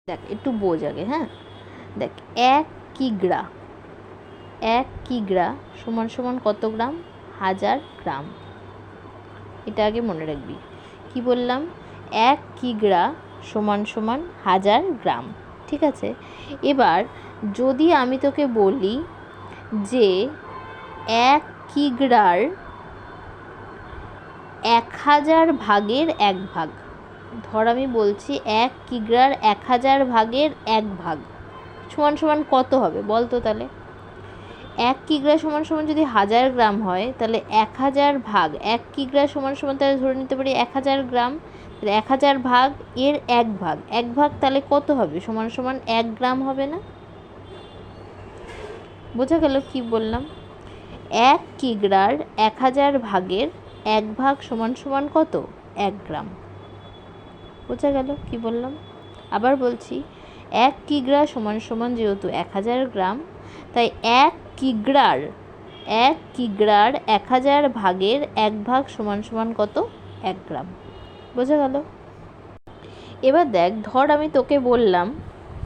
দেখ একটু বোঝ আগে, হ্যাঁ। দেখ 1 কিগ্রা, 1 কিগ্রা সমান সমান কত গ্রাম? 1000 গ্রাম। এটা আগে মনে রাখবি। কি বললাম? 1 কিগ্রা সমান সমান 1000 গ্রাম, ঠিক আছে। এবার যদি আমি তোকে বলি যে 1 কিগ্রার 1000 ভাগের 1 ভাগ, ধর আমি বলছি 1 কিগ্রার 1000 ভাগের 1 ভাগ সমান সমান কত হবে বল তো? তাহলে 1 কিগ্রা সমান সমান যদি 1000 গ্রাম হয়, তাহলে 1000 ভাগ 1 কিগ্রা সমান সমান, তাহলে ধরে নিতে পারি 1000 গ্রাম। তাহলে 1000 ভাগ এর 1 ভাগ, 1 ভাগ তাহলে কত হবে? সমান সমান 1 গ্রাম হবে না? বোঝা গেল কি বললাম? 1 কিগ্রার 1000 ভাগের 1 ভাগ সমান সমান কত? 1 গ্রাম। বোঝা গেল কি বললাম? আবার বলছি, 1 কিগ্রা সমান সমান যেহেতু 1000 গ্রাম, তাই 1 কিগ্রার 1000 ভাগের 1 ভাগ সমান সমান কত? 1 গ্রাম। বোঝা গেল? এবার দেখ, ধর আমি তোকে বললাম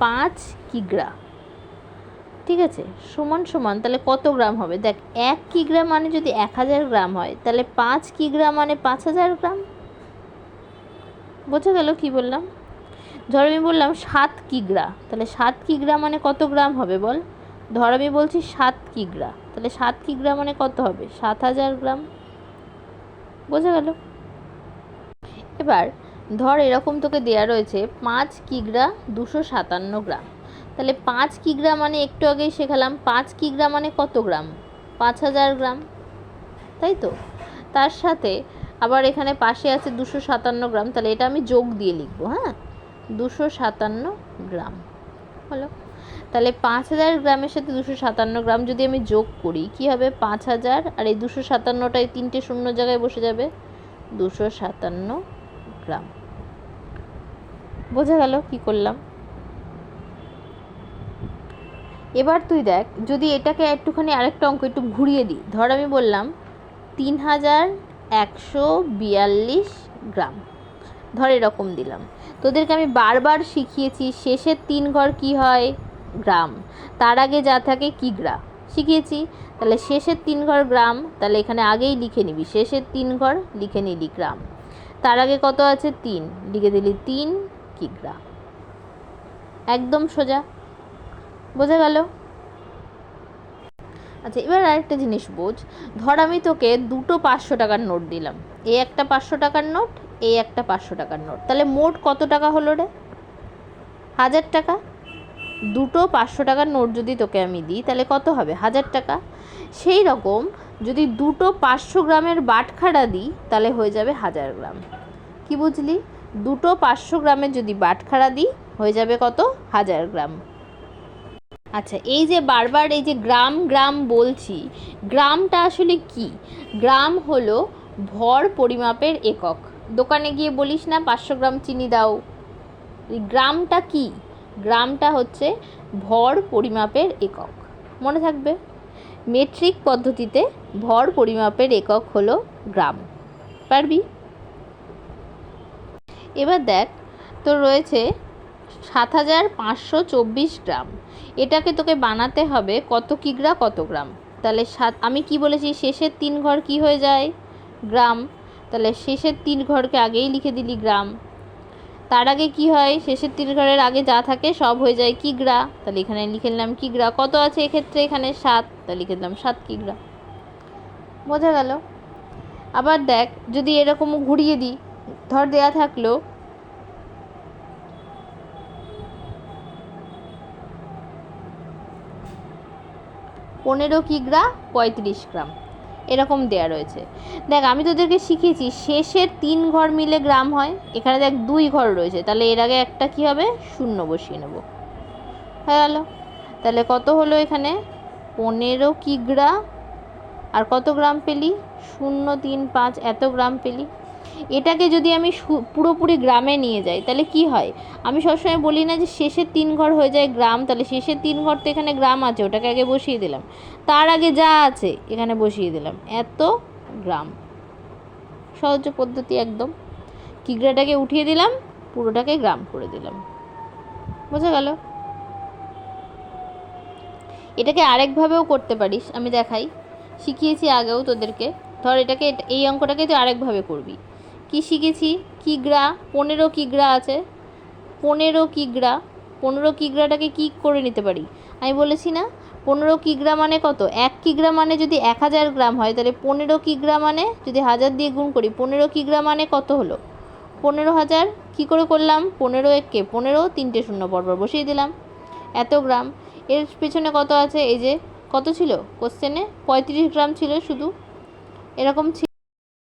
5 কিগ্রা, ঠিক আছে, সমান সমান তাহলে কত গ্রাম হবে? দেখ 1 কিগ্রা মানে যদি 1000 গ্রাম হয়, তাহলে 5 কিগ্রা মানে 5000 গ্রাম। বোঝা গেল কি বললাম? ধর আমি বললাম 7 কিগ্রা, তাহলে 7 কিগ্রা মানে কত গ্রাম হবে বল? ধর আমি বলছি 7 কিগ্রা, তাহলে 7 কিগ্রা মানে কত হবে? 7000 গ্রাম। বোঝা গেল? এবার ধর এরকম তোকে দেয়া রয়েছে 5 কিগ্রা 257 গ্রাম, তাহলে 5 কিগ্রা মানে একটু আগেই শেখালাম 5 কিগ্রা মানে কত গ্রাম? 5000 গ্রাম, তাই তো। তার সাথে আবার এখানে পাশে আছে 257 গ্রাম, তাহলে এটা আমি যোগ দিয়ে লিখবো, হ্যাঁ। 257 গ্রাম হলো। তাহলে 5000 গ্রামের সাথে 257 গ্রাম যদি আমি যোগ করি, কি হবে? 5000 আর এই 257টাই 3টে শূন্য জায়গায় বসে যাবে, 257 গ্রাম। বোঝা গেল কি করলাম? এবার তুই দেখ, যদি এটাকে একটুখানি আরেকটা অঙ্ক একটু ঘুরিয়ে দিই, ধর আমি বললাম 3142 গ্রাম, ধর এরকম দিলাম। তোদেরকে আমি বারবার শিখিয়েছি শেষের 3 ঘর কি হয়? গ্রাম। তার আগে যা থাকে কিগ্রা শিখিয়েছি। তাহলে শেষের 3 ঘর গ্রাম, তাহলে এখানে আগেই লিখে নিবি শেষের 3 ঘর, লিখে নিলি গ্রাম। তার আগে কত আছে? 3, লিখে দিলি 3 কিগ্রা। একদম সোজা। বোঝা গেল? আচ্ছা, এবার আরেকটা জিনিস বোঝ। ধর আমি তোকে দুটো 500 টাকার নোট দিলাম, এই একটা 500 টাকার নোট, এই একটা 500 টাকার নোট, তাহলে মোট কত টাকা হলো রে? 1000 টাকা। দুটো 500 টাকার নোট যদি তোকে আমি দিই, তাহলে কত হবে? 1000 টাকা। সেই রকম যদি দুটো 500 গ্রামের বাটখারা দিই, তাহলে হয়ে যাবে 1000 গ্রাম। কি বুঝলি? দুটো 500 গ্রামের যদি বাটখারা দিই, হয়ে যাবে কত? 1000 গ্রাম। আচ্ছা, এই যে বারবার এই যে গ্রাম গ্রাম বলছি, গ্রামটা আসলে কি? গ্রাম হলো ভর পরিমাপের একক। দোকানে গিয়ে বলিস না 500 গ্রাম চিনি দাও। এই গ্রামটা কি? গ্রামটা হচ্ছে ভর পরিমাপের একক। মনে থাকবে, মেট্রিক পদ্ধতিতে ভর পরিমাপের একক হলো গ্রাম। পারবি? এবার দেখ, তো রয়েছে 7524 গ্রাম। এটাকে তোকে বানাতে হবে কত কিগ্রা কত গ্রাম। তাহলে আমি কি বলেছি? শেষের 3 ঘর কি হয়ে যায়? গ্রাম। তাহলে শেষের 3 ঘরকে আগেই লিখে দিলি গ্রাম। তার আগে কি হয়? শেষের 3 ঘরের আগে যা থাকে সব হয়ে যায় কিগ্রা, তাহলে এখানে লিখে নিলাম কিগ্রা। কত আছে এক্ষেত্রে? এখানে 7, তাহলে লিখে দিলাম 7 কিগ্রা। বোঝা গেল? আবার দেখ, যদি এরকম ঘুরিয়ে দিই, ধর দেয়া থাকলো 15 কিগ্রা 35 গ্রাম, এরকম দেয়া রয়েছে। দেখ, আমি তোদেরকে শিখিয়েছি শেষের 3 ঘর মিলে গ্রাম হয়। এখানে দেখ 2 ঘর রয়েছে, তাহলে এর আগে একটা কি হবে? শূন্য বসিয়ে নেব। হয়ে গেল। তাহলে কত হলো এখানে? 15 কিগ্রা আর কত গ্রাম পেলি? 0.35 এত গ্রাম পেলি। এটাকে যদি আমি পুরোপুরি গ্রামে নিয়ে যাই, তাহলে কি হয়? আমি সবসময় বলি না যে শেষের 3 ঘর হয়ে যায় গ্রাম, তাহলে শেষের 3 ঘর তো এখানে গ্রাম আছে, ওটাকে আগে বসিয়ে দিলাম। তার আগে যা আছে এখানে বসিয়ে দিলাম, এত গ্রাম। সহজ পদ্ধতি একদম। কিগ্রাটাকে উঠিয়ে দিলাম, পুরোটাকে গ্রাম করে দিলাম। বোঝা গেল? এটাকে আরেকভাবেও করতে পারিস, আমি দেখাই, শিখিয়েছি আগেও তোদেরকে। ধর এটাকে, এই অঙ্কটাকে তুই আরেকভাবে করবি। কি শিখেছি? কিগ্রা, 15 কিগ্রা আছে, 15 কিগ্রা। 15 কিগ্রাটাকে কী করে নিতে পারি? আমি বলেছি না, 15 কিগ্রা মানে কত? 1 কিগ্রা মানে যদি 1000 গ্রাম হয়, তাহলে 15 কিগ্রা মানে যদি 1000 দিয়ে গুণ করি, 15 কিগ্রা মানে কত হলো? 15,000। কী করে করলাম? 15 একে 15, 3টে শূন্য পরপর বসিয়ে দিলাম, এত গ্রাম। এর পেছনে কত আছে? এই যে কত ছিল কোশ্চেনে, 35 গ্রাম ছিল শুধু, এরকম ছিল।